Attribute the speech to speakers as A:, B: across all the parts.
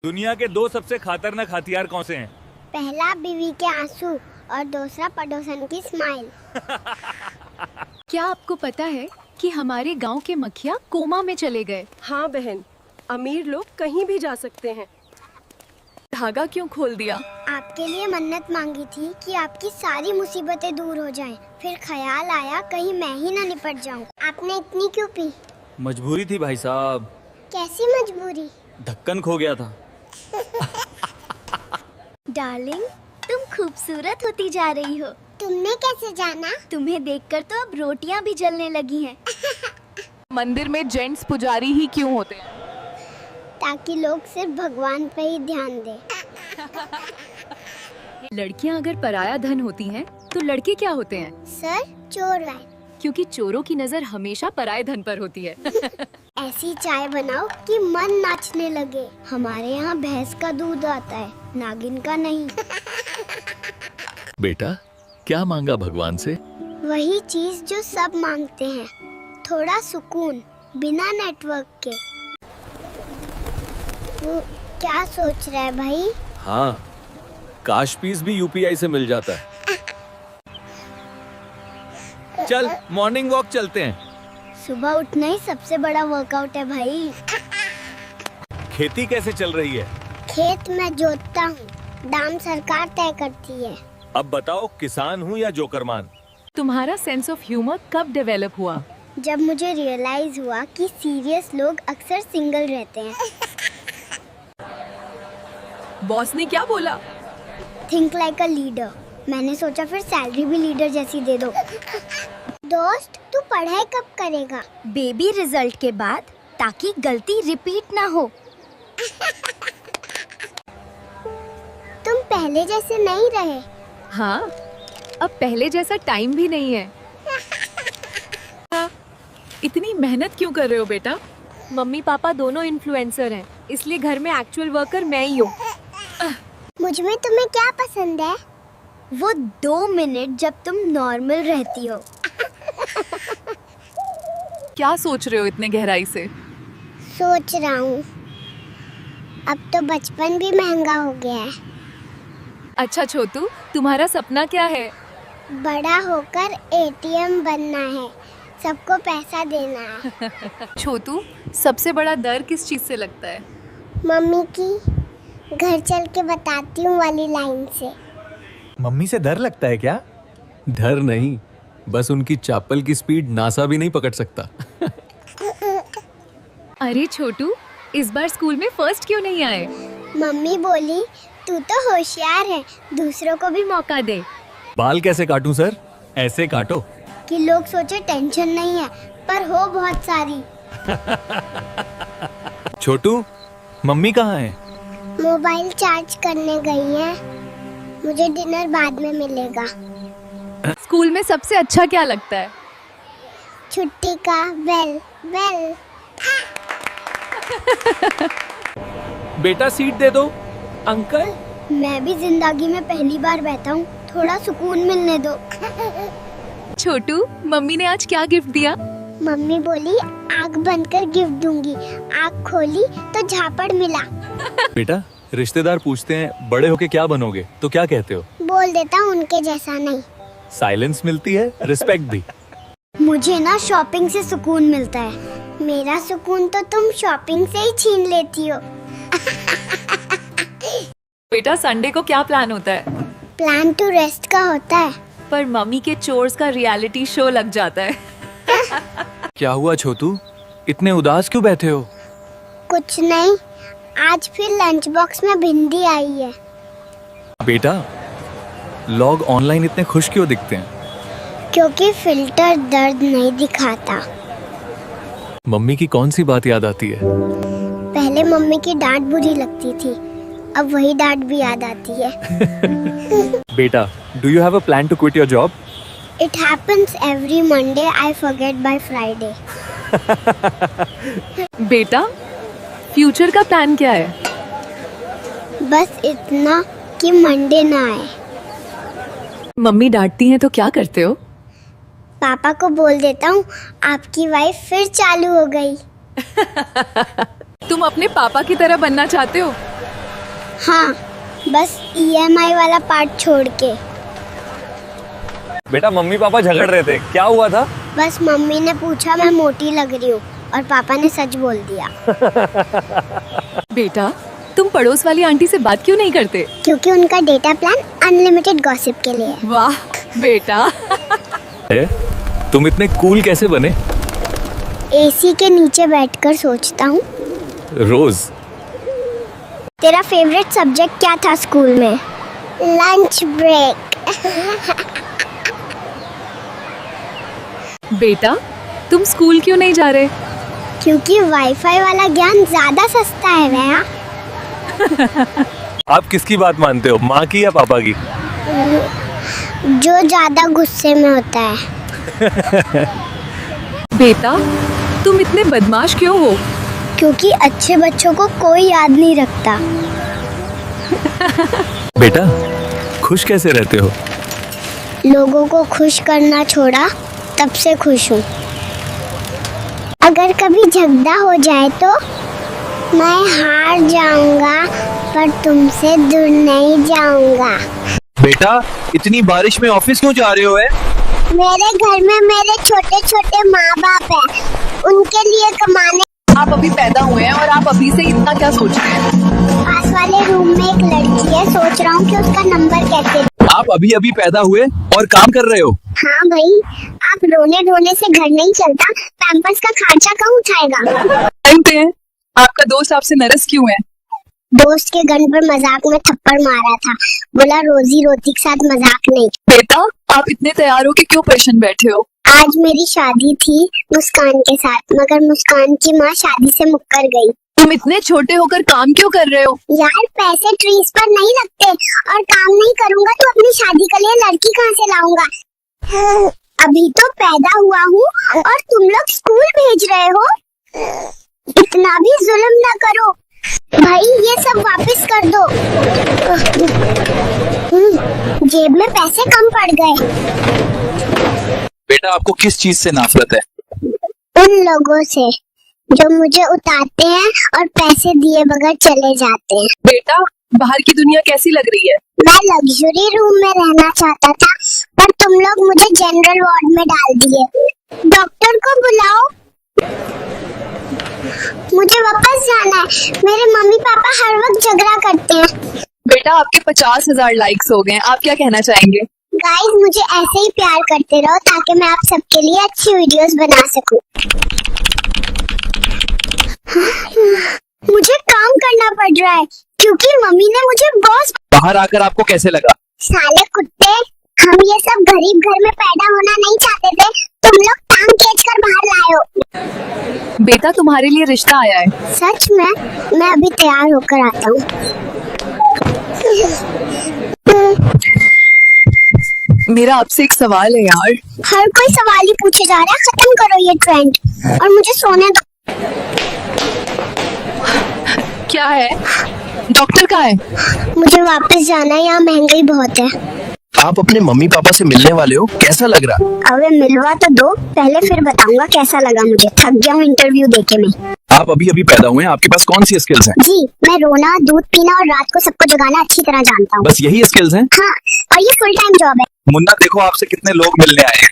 A: दुनिया के दो सबसे खतरनाक हथियार कौन से हैं?
B: पहला बीवी के आंसू और दूसरा पड़ोसन की स्माइल।
C: क्या आपको पता है कि हमारे गांव के मखिया कोमा में चले गए?
D: हाँ बहन, अमीर लोग कहीं भी जा सकते हैं।
C: धागा क्यों खोल दिया?
B: आपके लिए मन्नत मांगी थी कि आपकी सारी मुसीबतें दूर हो जाएं। फिर ख्याल आया कहीं मैं ही ना निपट जाऊं। आपने इतनी क्यों पी?
A: मजबूरी थी भाई साहब।
B: कैसी मजबूरी?
A: ढक्कन खो गया था।
B: डार्लिंग, तुम खूबसूरत होती जा रही हो। तुमने कैसे जाना? तुम्हें देखकर तो अब रोटियां भी जलने लगी हैं।
C: मंदिर में जेंट्स पुजारी ही क्यों होते हैं?
B: ताकि लोग सिर्फ भगवान पे ही ध्यान दें।
C: लड़कियां अगर पराया धन होती हैं, तो लड़के क्या होते हैं?
B: सर, चोर है।
C: क्योंकि चोरों की नजर हमेशा पराये धन पर होती है।
B: ऐसी चाय बनाओ कि मन नाचने लगे। हमारे यहाँ भैंस का दूध आता है, नागिन का नहीं।
E: बेटा, क्या मांगा भगवान से?
B: वही चीज जो सब मांगते हैं, थोड़ा सुकून बिना नेटवर्क के। वो क्या सोच रहा है भाई?
E: हाँ, काश पीस भी यूपीआई से मिल जाता है।
A: चल मॉर्निंग वॉक चलते हैं।
B: सुबह उठना ही सबसे बड़ा वर्कआउट है भाई।
A: खेती कैसे चल रही है?
B: खेत में जोतता हूँ, दाम सरकार तय करती है।
A: अब बताओ, किसान हूँ या जोकरमान?
C: तुम्हारा सेंस ऑफ ह्यूमर कब डेवलप हुआ?
B: जब मुझे रियलाइज हुआ कि सीरियस लोग अक्सर सिंगल रहते हैं।
C: बॉस ने क्या बोला?
B: Think like a leader. मैंने सोचा फिर सैलरी भी लीडर जैसी दे दो। दोस्त, तू पढ़ाई कब करेगा? बेबी रिजल्ट के बाद, ताकि गलती रिपीट ना हो। तुम पहले जैसे नहीं रहे।
C: हाँ, अब पहले जैसा टाइम भी नहीं है। इतनी मेहनत क्यों कर रहे हो बेटा?
D: मम्मी पापा दोनों इन्फ्लुएंसर हैं, इसलिए घर में एक्चुअल वर्कर मैं ही हूँ।
B: मुझ में तुम्हें क्या पसंद है? वो 2 मिनट जब तुम नॉर्मल रहती हो।
C: क्या सोच रहे हो इतने गहराई से?
B: सोच रहा हूँ, अब तो बचपन भी महंगा हो गया है।
C: अच्छा छोटू, तुम्हारा सपना क्या है?
B: बड़ा होकर एटीएम बनना है, सबको पैसा देना है।
C: छोटू, सबसे बड़ा डर किस चीज से लगता है?
B: मम्मी की घर चल के बताती हूँ वाली लाइन से।
E: मम्मी से डर लगता है क्या? डर नहीं, बस उनकी चप्पल की स्पीड नासा भी नहीं पकड़ सकता।
C: अरे छोटू, इस बार स्कूल में फर्स्ट क्यों नहीं आए?
B: मम्मी बोली तू तो होशियार है, दूसरों को भी मौका दे।
E: बाल कैसे काटूं सर? ऐसे काटो।
B: कि लोग सोचे टेंशन नहीं है, पर हो बहुत सारी।
E: छोटू, मम्मी कहाँ है?
B: मोबाइल चार्ज करने गई है। मुझे डिनर बाद में मिलेगा।
C: स्कूल में सबसे अच्छा क्या लगता है?
B: छुट्टी का बेल बेल।
A: बेटा सीट दे दो। अंकल,
B: मैं भी जिंदगी में पहली बार बैठा हूँ, थोड़ा सुकून मिलने दो।
C: छोटू, मम्मी ने आज क्या गिफ्ट दिया?
B: मम्मी बोली आँख बंद कर गिफ्ट दूंगी। आँख खोली तो झापड़ मिला।
E: बेटा, रिश्तेदार पूछते हैं बड़े होके क्या बनोगे, तो क्या कहते हो?
B: बोल देता हूँ उनके जैसा नहीं।
E: साइलेंस मिलती है, रिस्पेक्ट भी।
B: मुझे ना शॉपिंग से सुकून मिलता है। मेरा सुकून तो तुम शॉपिंग से ही छीन लेती हो।
C: बेटा, संडे को क्या प्लान होता है?
B: प्लान टू रेस्ट का होता है।
C: पर मम्मी के चोर्स का रियलिटी शो लग जाता है।
E: क्या हुआ छोटू, इतने उदास क्यों बैठे हो?
B: कुछ नहीं, आज फिर लंच बॉक्स में भिंडी आई है।
E: बेटा, लोग ऑनलाइन इतने खुश क्यों दिखते हैं?
B: क्योंकि फिल्टर दर्द नहीं दिखाता।
E: मम्मी की कौन सी बात याद आती है?
B: पहले मम्मी की डांट बुरी लगती थी, अब वही डांट भी याद आती है।
E: बेटा, do you have a plan to quit your job?
B: It happens every Monday. I forget by Friday.
C: बेटा, फ्यूचर का प्लान क्या है?
B: बस इतना कि मंडे ना आए।
C: मम्मी डांटती हैं तो क्या करते हो?
B: पापा को बोल देता हूँ आपकी वाइफ फिर चालू हो गई।
C: तुम अपने पापा की तरह बनना चाहते हो?
B: हाँ, बस EMI वाला पार्ट छोड़ के।
E: बेटा मम्मी पापा झगड़ रहे थे, क्या हुआ था?
B: बस मम्मी ने पूछा मैं मोटी लग रही हूँ और पापा ने सच बोल दिया।
C: बेटा तुम पड़ोस वाली आंटी से बात क्यों नहीं करते?
B: क्योंकि उनका डेटा प्लान अनलिमिटेड गॉसिप के लिए है।
C: वाह बेटा।
E: तुम इतने कूल कैसे बने?
B: AC के नीचे बैठकर सोचता हूँ।
E: रोज
B: तेरा फेवरेट सब्जेक्ट क्या था स्कूल में? Lunch break.
C: बेटा तुम स्कूल क्यों नहीं जा रहे?
B: क्योंकि वाईफाई वाला ज्ञान ज्यादा सस्ता है भैया।
E: आप किसकी बात मानते हो, माँ की या पापा की?
B: जो ज्यादा गुस्से में होता है।
C: बेटा तुम इतने बदमाश क्यों हो?
B: क्योंकि अच्छे बच्चों को कोई याद नहीं रखता।
E: बेटा खुश कैसे रहते हो?
B: लोगों को खुश करना छोड़ा तब से खुश हूँ। अगर कभी झगड़ा हो जाए तो मैं हार जाऊंगा पर तुमसे दूर नहीं जाऊंगा।
F: बेटा इतनी बारिश में ऑफिस क्यों जा रहे हो?
B: मेरे घर में मेरे छोटे छोटे माँ बाप हैं, उनके लिए कमाने।
C: आप अभी पैदा हुए हैं और आप अभी से इतना क्या सोच रहे हैं?
B: पास वाले रूम में एक लड़की है, सोच रहा हूँ कि उसका नंबर कैसे।
F: आप अभी अभी पैदा हुए और काम कर रहे हो?
B: हाँ भाई, आप रोने धोने से घर नहीं चलता, पैम्पर्स का खर्चा कौन उठाएगा?
C: जानते हैं आपका दोस्त आपसे नाराज क्यों है?
B: दोस्त के गन पर मजाक में थप्पड़ मारा था, बोला रोजी रोटी के साथ मजाक नहीं।
C: बेटा आप इतने तैयार हो के क्यों पेशेंट बैठे हो?
B: आज मेरी शादी थी मुस्कान के साथ, मगर मुस्कान की माँ शादी से मुक्कर गई।
C: तुम इतने छोटे होकर काम क्यों कर रहे हो?
B: यार पैसे ट्रीज पर नहीं लगते, और काम नहीं करूंगा तो अपनी शादी के लिए लड़की कहाँ से लाऊंगा? अभी तो पैदा हुआ हूँ और तुम लोग स्कूल भेज रहे हो। इतना भी जुल्म ना करो भाई, ये सब वापस कर दो। जेब में पैसे कम पड़ गए।
F: बेटा आपको किस चीज से नफरत है?
B: उन लोगों से जो मुझे उतारते हैं और पैसे दिए बगैर चले जाते हैं।
C: बेटा बाहर की दुनिया कैसी लग रही है?
B: मैं लग्जरी रूम में रहना चाहता था, पर तुम लोग मुझे जनरल वार्ड में डाल दिए। डॉक्टर को बुलाओ, मुझे वापस जाना है। मेरे मम्मी पापा हर वक्त झगड़ा करते हैं।
C: बेटा आपके 50,000 लाइक्स हो गए हैं, आप क्या कहना चाहेंगे?
B: गाइस मुझे ऐसे ही प्यार करते रहो ताकि मैं आप सबके लिए अच्छी वीडियोस बना सकूं। मुझे काम करना पड़ रहा है क्योंकि मम्मी ने मुझे बॉस।
F: बाहर आकर आपको कैसे लगा?
B: साले कुत्ते, हम ये सब गरीब घर में पैदा होना नहीं चाहते थे, तुम लोग टांग खींच कर बाहर लाए हो।
C: बेटा तुम्हारे लिए रिश्ता आया है।
B: सच में? मैं अभी तैयार होकर आता हूँ।
C: मेरा आपसे एक सवाल है यार।
B: हर कोई सवाल ही पूछे जा रहा है, खत्म करो ये ट्रेंड और मुझे सोने दो।
C: क्या है? डॉक्टर कहाँ है?
B: मुझे वापस जाना है, यहाँ महंगाई बहुत है।
F: आप अपने मम्मी पापा से मिलने वाले हो, कैसा लग रहा?
B: अबे मिलवा तो दो पहले, फिर बताऊंगा कैसा लगा मुझे। थक गया हूँ इंटरव्यू देके मैं।
F: आप अभी अभी पैदा हुए हैं, आपके पास कौन सी स्किल्स हैं?
B: जी मैं रोना, दूध पीना और रात को सबको जगाना अच्छी तरह जानता हूँ।
F: बस यही स्किल्स हैं?
B: हाँ, और ये फुल टाइम जॉब है।
F: मुन्ना देखो आपसे कितने लोग मिलने आए हैं।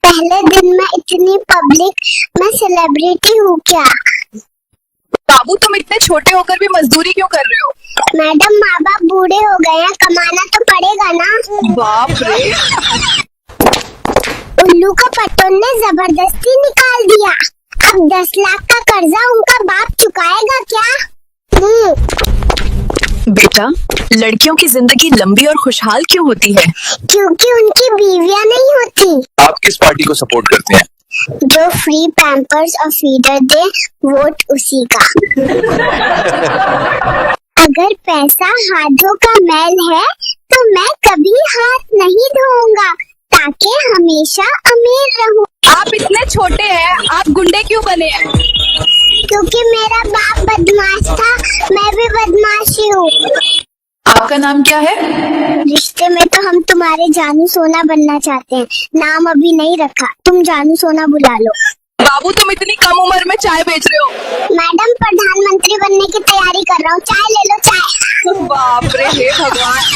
B: पहले दिन में इतनी पब्लिक, मैं सेलिब्रिटी हूँ क्या?
C: बाबू तुम इतने छोटे होकर भी मजदूरी क्यों कर रहे हो?
B: मैडम माँ बाप बूढ़े हो गए हैं, कमाना तो पड़ेगा ना।
C: बाप रे।
B: उल्लू को पट्टन ने जबरदस्ती निकाल दिया। अब 10 लाख का कर्जा उनका बाप चुकाएगा क्या?
C: बेटा लड़कियों की जिंदगी लंबी और खुशहाल क्यों होती है?
B: क्योंकि उनकी बीवियां नहीं होती।
F: आप किस पार्टी को सपोर्ट करते हैं?
B: जो फ्री पैम्पर्स और फीडर दे, वोट उसी का। अगर पैसा हाथों का मैल है तो मैं कभी हाथ नहीं धोऊंगा ताकि हमेशा अमीर रहूं।
C: आप इतने छोटे हैं, आप गुंडे क्यों बने हैं?
B: क्योंकि मेरा बाप बदमाश था, मैं भी बदमाशी हूँ।
C: आपका नाम क्या है?
B: रिश्ते में तो हम तुम्हारे जानू सोना बनना चाहते हैं, नाम अभी नहीं रखा, तुम जानू सोना बुला लो।
G: बाबू तुम इतनी कम उम्र में चाय बेच रहे हो।
B: मैडम प्रधानमंत्री बनने की तैयारी कर रहा हूँ, चाय ले लो चाय।
G: बाप रे, हे भगवान।